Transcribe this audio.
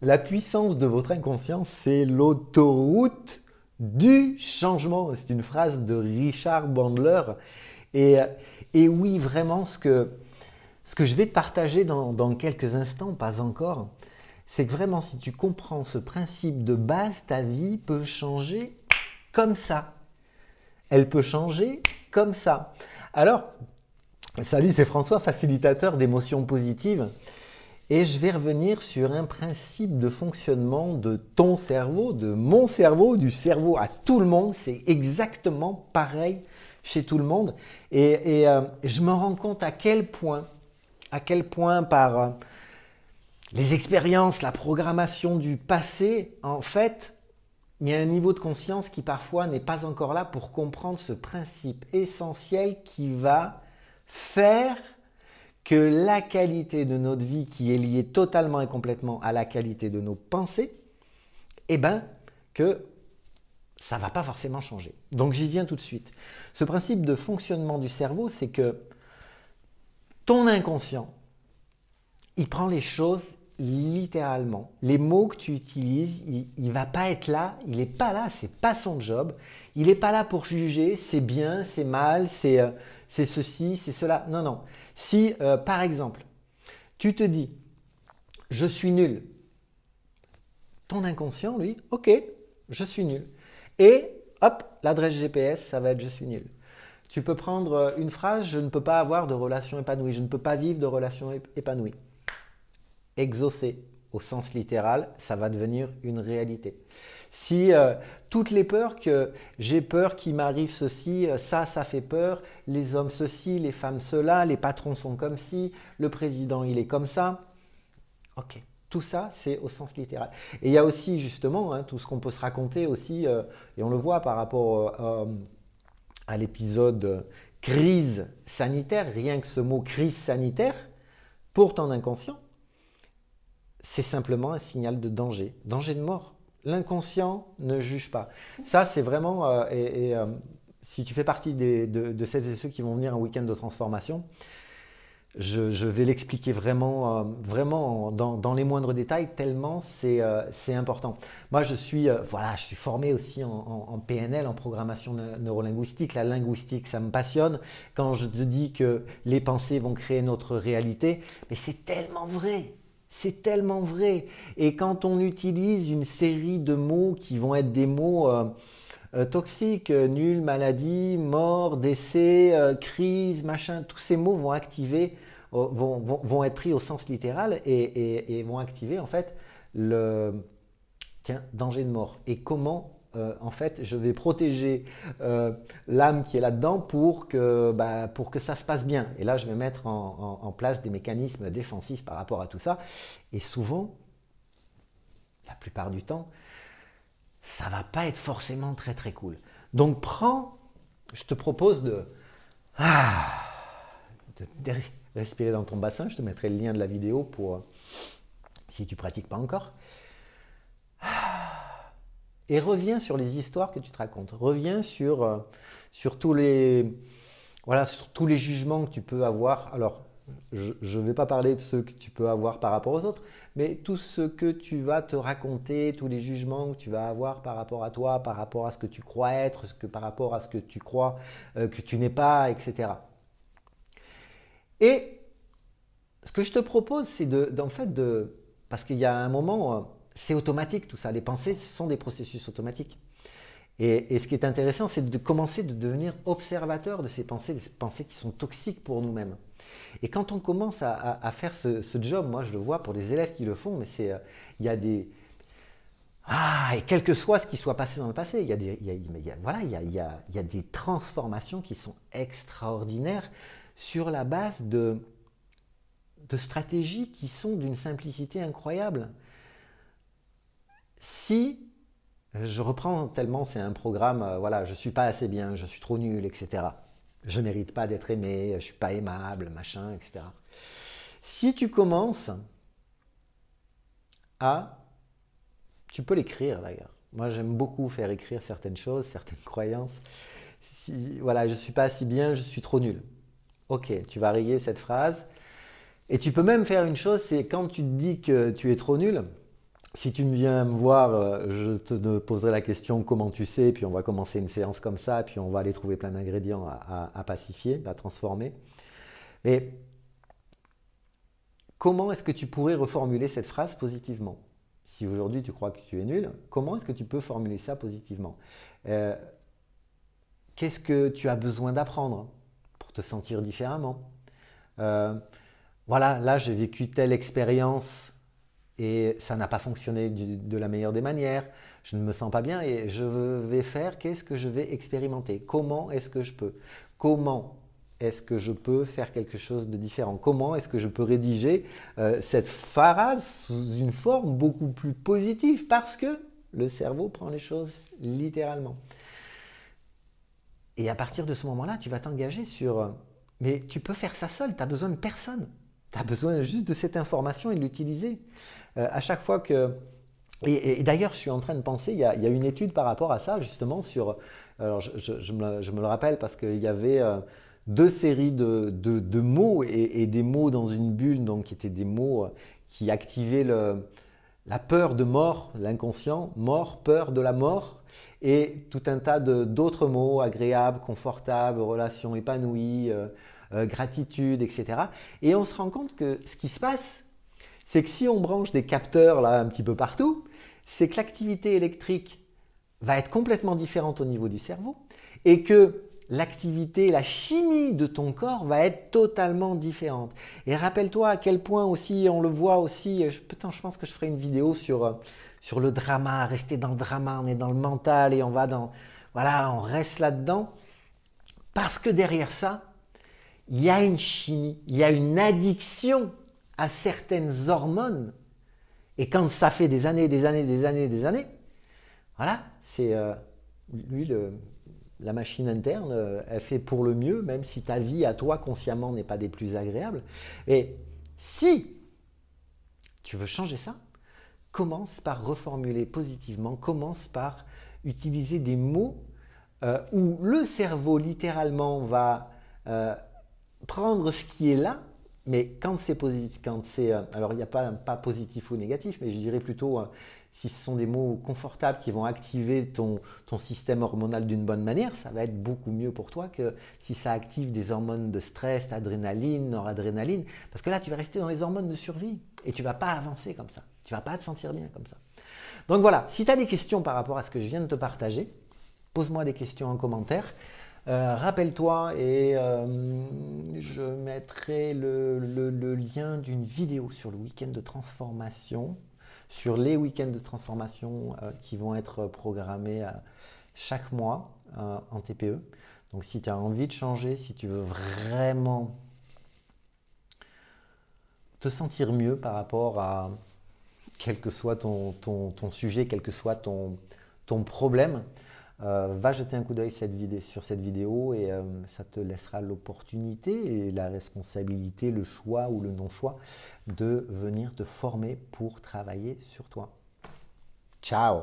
La puissance de votre inconscient, c'est l'autoroute du changement. C'est une phrase de Richard Bandler. Et, et oui, vraiment, ce que je vais te partager dans quelques instants, pas encore, c'est que vraiment, si tu comprends ce principe de base, ta vie peut changer comme ça. Elle peut changer comme ça. Alors, salut, c'est François, facilitateur d'émotions positives. Et je vais revenir sur un principe de fonctionnement de ton cerveau, de mon cerveau, du cerveau à tout le monde. C'est exactement pareil chez tout le monde. Et je me rends compte à quel point par les expériences, la programmation du passé, en fait, il y a un niveau de conscience qui parfois n'est pas encore là pour comprendre ce principe essentiel qui va faire que la qualité de notre vie, qui est liée totalement et complètement à la qualité de nos pensées, eh bien, que ça ne va pas forcément changer. Donc j'y viens tout de suite. Ce principe de fonctionnement du cerveau, c'est que ton inconscient, il prend les choses littéralement. Les mots que tu utilises, il ne va pas être là, il n'est pas là, c'est pas son job. Il n'est pas là pour juger, c'est bien, c'est mal, c'est ceci, c'est cela. Non, non. Si, par exemple, tu te dis, je suis nul, ton inconscient, lui, ok, je suis nul. Et hop, l'adresse GPS, ça va être je suis nul. Tu peux prendre une phrase, je ne peux pas avoir de relation épanouie, je ne peux pas vivre de relation épanouie. Exaucer au sens littéral, ça va devenir une réalité. Si toutes les peurs que j'ai peur qu'il m'arrive ceci, ça fait peur, les hommes ceci, les femmes cela, les patrons sont comme ci, le président il est comme ça, ok. Tout ça, c'est au sens littéral. Et il y a aussi justement tout ce qu'on peut se raconter aussi, et on le voit par rapport à l'épisode crise sanitaire, rien que ce mot crise sanitaire, pour ton inconscient, c'est simplement un signal de danger, danger de mort. L'inconscient ne juge pas. Ça, c'est vraiment, si tu fais partie de celles et ceux qui vont venir un week-end de transformation, je vais l'expliquer vraiment, vraiment dans les moindres détails, tellement c'est important. Moi, voilà, je suis formé aussi en PNL, en programmation neurolinguistique. La linguistique, ça me passionne. Quand je te dis que les pensées vont créer notre réalité, mais c'est tellement vrai. C'est tellement vrai. Et quand on utilise une série de mots qui vont être des mots toxiques, nul, maladie, mort, décès, crise, machin, tous ces mots vont activer, vont être pris au sens littéral et vont activer en fait le danger de mort. Et comment en fait je vais protéger l'âme qui est là-dedans pour que ça se passe bien. Et là je vais mettre en place des mécanismes défensifs par rapport à tout ça. Et souvent, la plupart du temps, ça va pas être forcément très très cool. Donc je te propose ah, de respirer dans ton bassin. Je te mettrai le lien de la vidéo pour si tu pratiques pas encore. Et reviens sur les histoires que tu te racontes. Reviens sur sur tous les jugements que tu peux avoir. Alors, je ne vais pas parler de ceux que tu peux avoir par rapport aux autres, mais tout ce que tu vas te raconter, tous les jugements que tu vas avoir par rapport à toi, par rapport à ce que tu crois être, par rapport à ce que tu crois que tu n'es pas, etc. Et ce que je te propose, c'est parce qu'il y a un moment, c'est automatique tout ça. Les pensées, ce sont des processus automatiques. Et ce qui est intéressant, c'est de commencer de devenir observateur de ces pensées qui sont toxiques pour nous-mêmes. Et quand on commence à faire ce job, moi je le vois pour des élèves qui le font, mais il y a des... Ah, et quel que soit ce qui soit passé dans le passé, il y a des transformations qui sont extraordinaires sur la base de stratégies qui sont d'une simplicité incroyable. Si je reprends tellement, c'est un programme, voilà, je suis pas assez bien, je suis trop nul, etc. Je mérite pas d'être aimé, je suis pas aimable, machin, etc. Si tu commences à, tu peux l'écrire d'ailleurs. Moi, j'aime beaucoup faire écrire certaines choses, certaines croyances. Voilà, je suis pas assez bien, je suis trop nul. Ok, tu vas rayer cette phrase. Et tu peux même faire une chose, c'est quand tu te dis que tu es trop nul, Si tu viens me voir, je te poserai la question comment tu sais, puis on va commencer une séance comme ça, puis on va aller trouver plein d'ingrédients à pacifier, à transformer. Mais comment est-ce que tu pourrais reformuler cette phrase positivement? Si aujourd'hui tu crois que tu es nul, comment est-ce que tu peux formuler ça positivement? Euh, Qu'est-ce que tu as besoin d'apprendre pour te sentir différemment? Euh, voilà, là j'ai vécu telle expérience et ça n'a pas fonctionné de la meilleure des manières. Je ne me sens pas bien et je vais faire, qu'est-ce que je vais expérimenter? Comment est-ce que je peux? Comment est-ce que je peux faire quelque chose de différent? Comment est-ce que je peux rédiger cette phrase sous une forme beaucoup plus positive? Parce que le cerveau prend les choses littéralement. Et à partir de ce moment-là, tu vas t'engager sur mais tu peux faire ça seul, tu n'as besoin de personne. Tu as besoin juste de cette information et de l'utiliser. À chaque fois que. Et d'ailleurs, je suis en train de penser, il y a une étude par rapport à ça, justement, sur. Alors, je me le rappelle parce qu'il y avait deux séries de mots et des mots dans une bulle, donc qui étaient des mots qui activaient la peur de mort, l'inconscient, mort, peur de la mort, et tout un tas d'autres mots, agréables, confortables, relations épanouies, gratitude, etc. Et on se rend compte que ce qui se passe, c'est que si on branche des capteurs là un petit peu partout, c'est que l'activité électrique va être complètement différente au niveau du cerveau et que l'activité, la chimie de ton corps va être totalement différente. Et rappelle-toi à quel point aussi, on le voit aussi, je pense que je ferai une vidéo sur le drama, rester dans le drama, on est dans le mental et on va dans, voilà, on reste là-dedans. Parce que derrière ça, il y a une chimie, il y a une addiction à certaines hormones. Et quand ça fait des années, des années, des années, des années, voilà, c'est lui, la machine interne, elle fait pour le mieux, même si ta vie à toi consciemment n'est pas des plus agréables. Et si tu veux changer ça, commence par reformuler positivement, commence par utiliser des mots où le cerveau littéralement va prendre ce qui est là, mais quand c'est positif, quand c'est, alors il n'y a pas positif ou négatif, mais je dirais plutôt si ce sont des mots confortables qui vont activer ton système hormonal d'une bonne manière, ça va être beaucoup mieux pour toi que si ça active des hormones de stress, adrénaline, noradrénaline, parce que là tu vas rester dans les hormones de survie et tu ne vas pas avancer comme ça, tu ne vas pas te sentir bien comme ça. Donc voilà, si tu as des questions par rapport à ce que je viens de te partager, pose-moi des questions en commentaire. Rappelle-toi et je mettrai le lien d'une vidéo sur le week-end de transformation, sur les week-ends de transformation qui vont être programmés chaque mois en TPE. Donc si tu as envie de changer, si tu veux vraiment te sentir mieux par rapport à quel que soit ton sujet, quel que soit ton problème, va jeter un coup d'œil sur cette vidéo et ça te laissera l'opportunité et la responsabilité, le choix ou le non-choix de venir te former pour travailler sur toi. Ciao!